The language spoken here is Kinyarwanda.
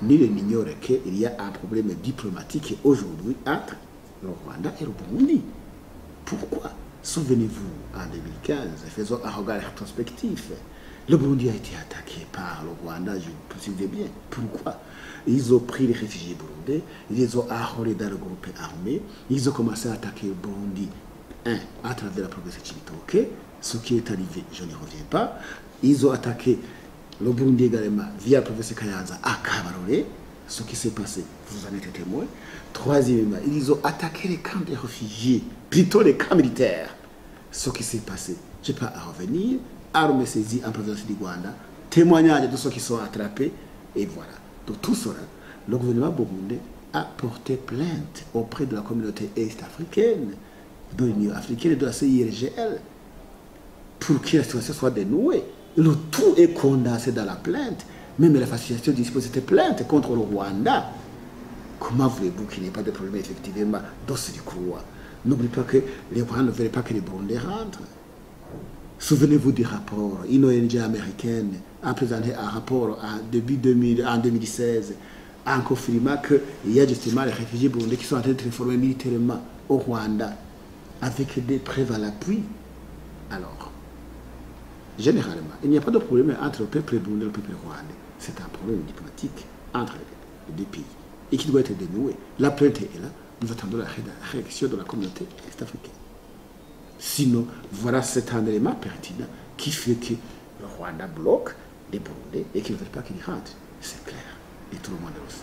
nul n'ignore qu'il y a un problème diplomatique aujourd'hui entre le Rwanda et le Burundi. Pourquoi? Souvenez-vous, en 2015, faisons un regard rétrospectif. Le Burundi a été attaqué par le Rwanda, je vous précise bien. Pourquoi? Ils ont pris les réfugiés burundais, ils les ont arrôlés dans le groupe armé, ils ont commencé à attaquer le Burundi, à travers la province de Chibitoke, ce qui est arrivé, je n'y reviens pas. Ils ont attaqué le Burundi également via la province de Kayanza à Kabarore, ce qui s'est passé, vous en êtes témoin. Troisièmement, ils ont attaqué les camps des réfugiés, plutôt les camps militaires. Ce qui s'est passé, je n'ai pas à revenir, armes saisies en province du Rwanda, témoignage de ceux qui sont attrapés, et voilà. Donc tout cela, le gouvernement burundais a porté plainte auprès de la communauté est-africaine, de l'Union africaine et de la CIRGL, pour que la situation soit dénouée. Le tout est condensé dans la plainte. Même la facilitation dispose de cette plainte contre le Rwanda. Comment voulez-vous qu'il n'y ait pas de problème effectivement dans ce croix? N'oubliez pas que les Rwandais ne veulent pas que les Burundais rentrent. Souvenez-vous du rapport. Une ONG américaine a présenté un rapport en 2016 en confirmant qu'il y a justement les réfugiés burundais qui sont en train d'être formés militairement au Rwanda avec des preuves à l'appui. Alors, généralement, il n'y a pas de problème entre le peuple burundais et le peuple rwandais. C'est un problème diplomatique entre les deux pays et qui doit être dénoué. La plainte est là. Nous attendons la réaction de la communauté est-africaine. Sinon, voilà cet élément pertinent qui fait que le Rwanda bloque les Burundais et qu'ils ne veulent pas qu'ils rentrent. C'est clair. Et tout le monde le sait.